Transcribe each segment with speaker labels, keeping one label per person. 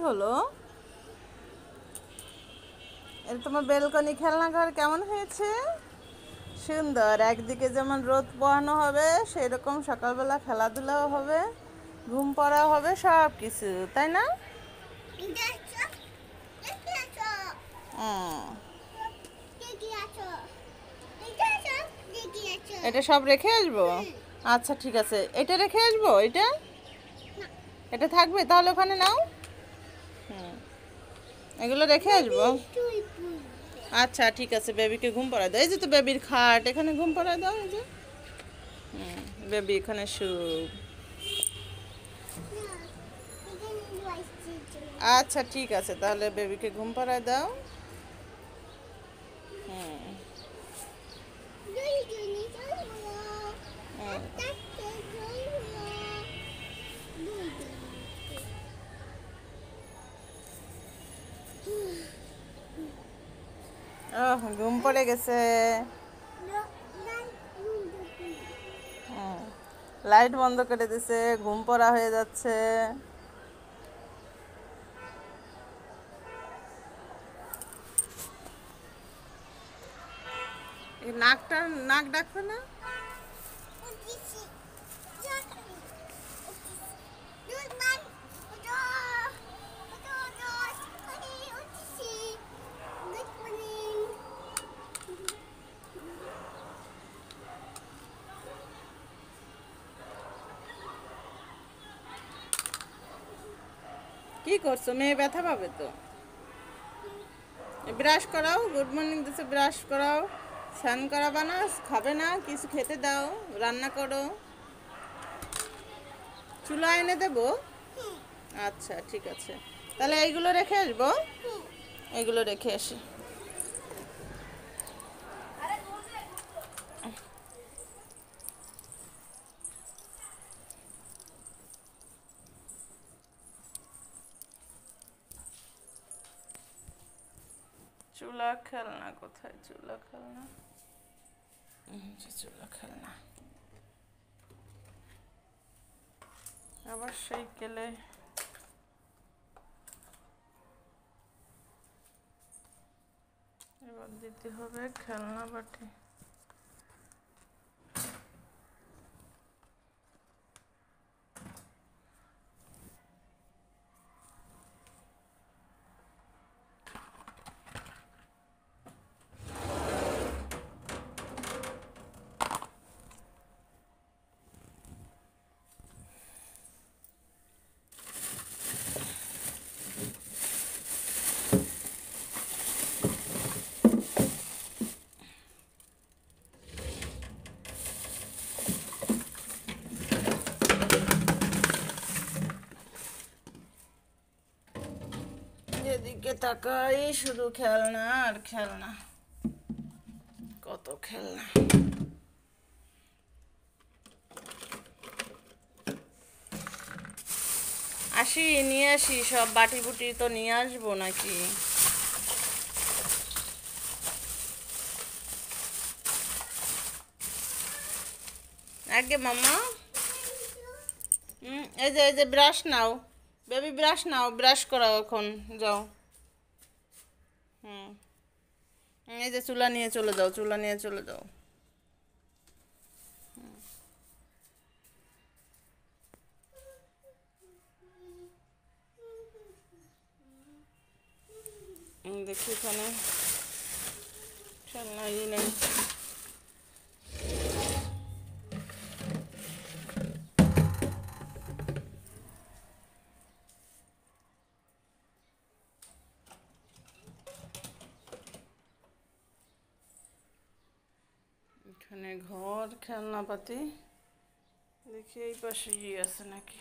Speaker 1: হলো? এটা তোমার বেলকনি খেলনাঘর কেমন হয়েছে? সুন্দর। একদিকে যেমন রোদ পোহানো হবে, সেরকম সকালবেলা খেলাধুলাও হবে, ঘুম পড়াও হবে, সব কিছু, তাই না? হুম। এটা সব রেখে আসবো? আচ্ছা ঠিক আছে, এটা রেখে আসবো? এটা থাকবে তাহলে, ওখানে নাও। হুম, এগুলো রেখে আসবো। আচ্ছা ঠিক আছে, বেবিকে ঘুম পাড়ায় দাও। এই যে তো বেবির খাট, এখানে ঘুম পাড়ায় দাও। এই যে বেবি এখানে আচ্ছা ঠিক আছে, তাহলে বেবিকে ঘুম পাড়ায় দাও। হুম। ঘুম পড়ে গেছে। লাইট বন্ধ করে দিছে, ঘুম পড়া হয়ে যাচ্ছে। নাক ডাকবে না? কি করছো? মেয়ে ব্যথা পাবে তো। ব্রাশ করাও, গুড মর্নিং দিছে, ব্রাশ করাও। স্নান করাবা না? খাবে না? কিছু খেতে দাও, রান্না করো। চুলা এনে দেবো? আচ্ছা ঠিক আছে, তাহলে এইগুলো রেখে আসবো। এগুলো রেখে আসি। চুলা খেলনা কোথায়? চুলা খেলনা, চুলা খেলনা আবার সেই কেলে। এবার দিতে হবে খেলনা বাটি। যেদিকে তাকাই শুধু খেলনা আর খেলনা, কত খেলনা। আসি, নিয়ে আসি সব। বাটি বুটি তো নিয়ে আসবো নাকি? আগে মামা। এই যে ব্রাশ নাও, বেবি ব্রাশ নাও, ব্রাশ করাও এখন, যাও। হুম, এই যে চুলা নিয়ে চলে যাও, চুলা নিয়ে চলে যাও। দেখি এখানে খেলনাই নেই। এখানে ঘর, খেলনাপাতি। দেখি এই পাশে আছে নাকি।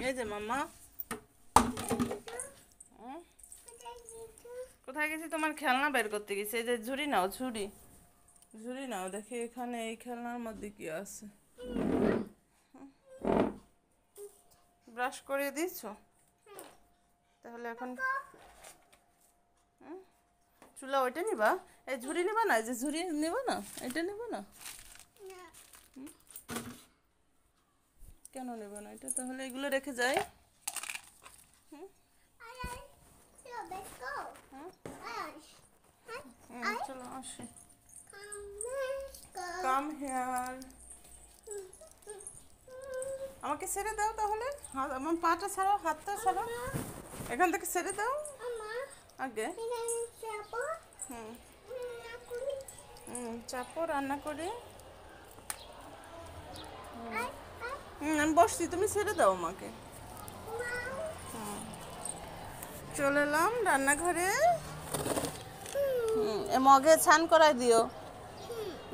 Speaker 1: এই যে মামা। কোথায় গেছি? তোমার খেলনা বের করতে গেছি। এই যে ঝুড়ি নাও, ঝুড়ি ঝুড়ি নাও, দেখি এখানে এই খেলনার মধ্যে কি আছে। ব্রাশ করে দিয়েছো? তাহলে এখন চুলা ওইটা নিবা? এই ঝুড়ি নিবা না? এই যে ঝুড়ি নিবা না? এটা নিবা না? কেন নেব না এটা? তাহলে এগুলো রেখে যাই। চলো আসি। Come here. আমাকে ছেড়ে দাও তাহলে। হাত, আমার পাটা ছাড়াও, হাতটা ছাড়াও, এখান থেকে ছেড়ে দাও আগে। চাপো, রান্না করে। আমি বসছি, তুমি ছেড়ে দাও আমাকে। চলে এলাম রান্নাঘরে। মগে স্নান করাই দিও,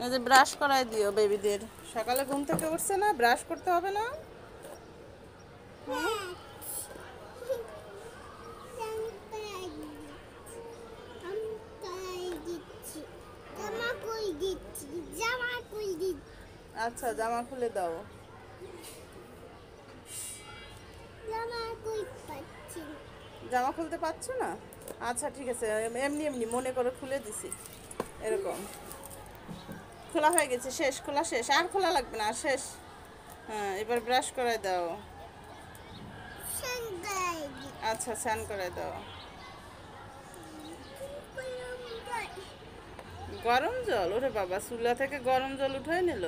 Speaker 1: এই যে ব্রাশ করাই দিও বেবিদের। সকালে ঘুম থেকে উঠছে না, ব্রাশ করতে হবে না? আচ্ছা, জামা খুলে দাও। জামা খুলতে পারছো না? আচ্ছা ঠিক আছে, এমনি এমনি মনে করে খুলে দিছি, এরকম। খোলা হয়ে গেছে, শেষ, খোলা শেষ, আর খোলা লাগবে না, আর শেষ। হ্যাঁ, এবার ব্রাশ করাই দাও। আচ্ছা, স্নান করাই দাও। গরম জল? ওরে বাবা, চুলা থেকে গরম জল উঠাই নিল।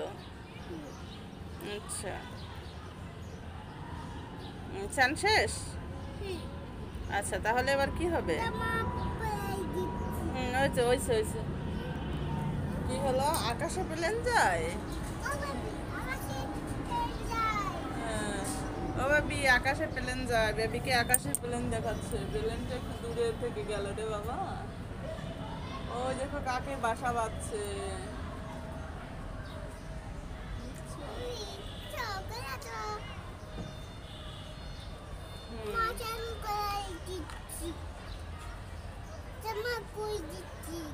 Speaker 1: আচ্ছা, স্নান শেষ? আচ্ছা, তাহলে এবার কি হবে? হয়েছে হয়েছে হয়েছে। কি হলো? আকাশে প্লেন যায়? ও বেবি, আকাশে প্লেন যায়। বেবিকে আকাশে প্লেন দেখাচ্ছে। প্লেনটা একটু দূরে থেকে গেল রে বাবা। ওই দেখো কাকে বাসা বাঁধছে।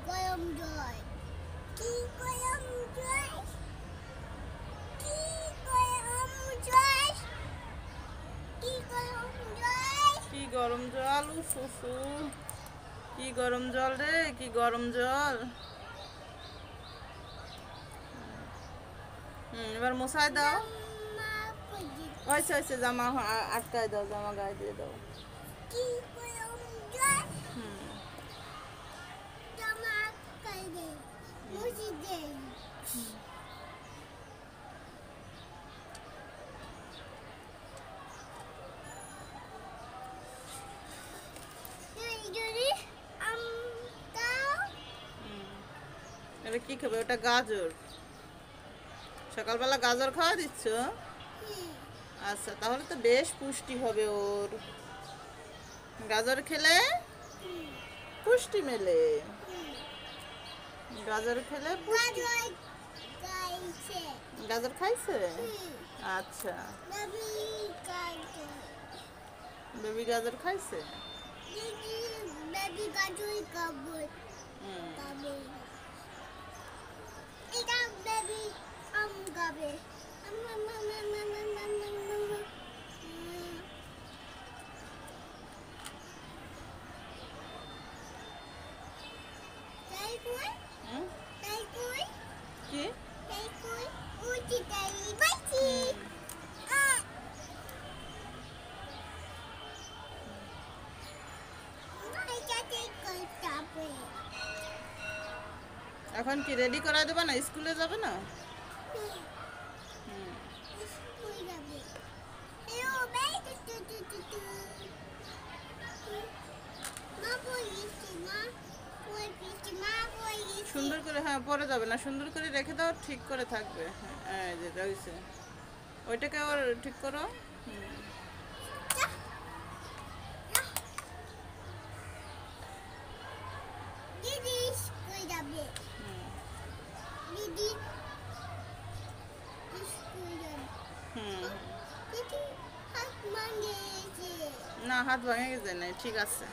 Speaker 2: গরম জল, কি গরম জল, কি গরম জল, কি গরম জল,
Speaker 1: কি গরম জল, উফু, কি গরম জল রে, কি গরম জল। এবার মশাই দাও। হয়েছে হয়েছে, জামা আটকায় দাও, জামা গায়ে দিয়ে দাও।
Speaker 2: কি গরম জল, জামা আটকায় দে, মুছি দে।
Speaker 1: এটা কি খাবে? ওটা গাজর। সকালবেলা গাজর খাওয়া দিচ্ছ? আচ্ছা, তাহলে তো বেশ পুষ্টি হবে ওর। গাজর খেলে পুষ্টি মেলে। গাজর খেলে পুষ্টি। গাজর খাইছে? আচ্ছা, বেবি গাজর খাইছে?
Speaker 2: বেবি গাজর খাবো, এটা বেবি আম খাবে।
Speaker 1: কি? এখন কি রেডি করা দেবে না? স্কুলে যাবে না? সুন্দর করে, হ্যাঁ, পরে যাবে না, সুন্দর করে রেখে দাও, ঠিক করে থাকবে। হ্যাঁ, যে রয়েছে ওইটাকে আবার ঠিক করো। না, হাত ভাঙে গেছে না, ঠিক আছে।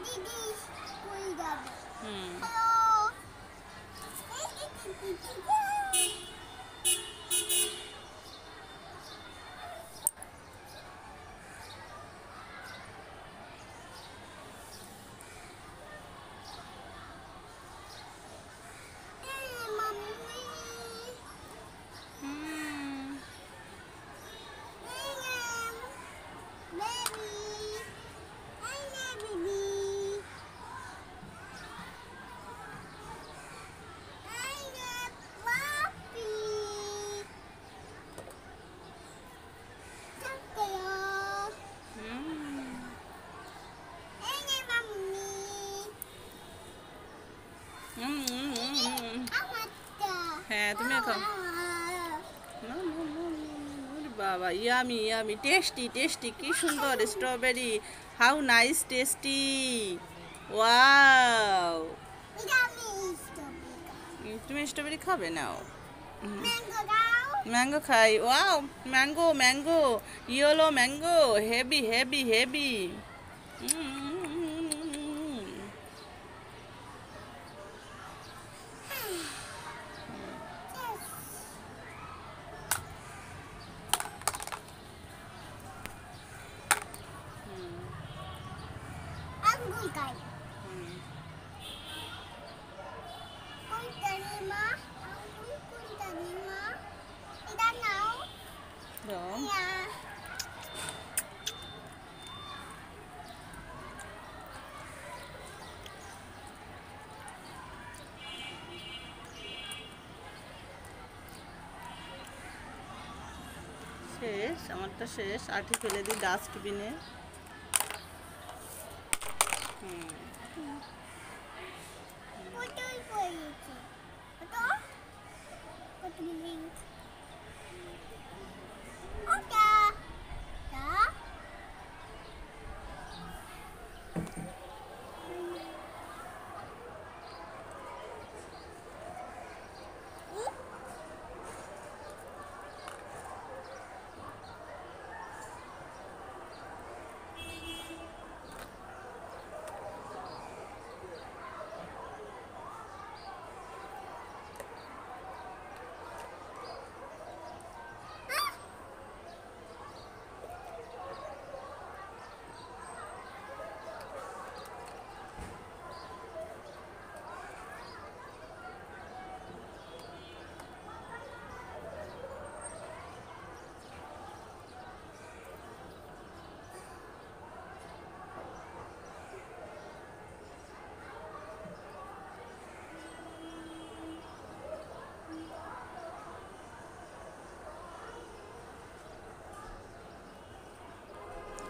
Speaker 2: দিদি স্কুল যাবে
Speaker 1: হুম
Speaker 2: হ্যালো মাম্মি
Speaker 1: হুম হুম হুম, হুম, হুম। হ্যাঁ তুমি খাও না, না, না, না, না, ওরে বাবা ইয়ামি ইয়ামি টেস্টি টেস্টি কি সুন্দর strawberry how nice tasty wow তুমি স্ট্রবেরি খাবে নাও ম্যাঙ্গো খাই wow mango mango yellow mango heavy heavy heavy শেষ আমারটা শেষ আঠি ফেলে দিই ডাস্টবিনে হুম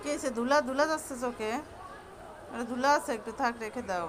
Speaker 1: কে এসে ধুলা ধুলা যাচ্ছে চোখে ধুলা আছে একটু থাক রেখে দাও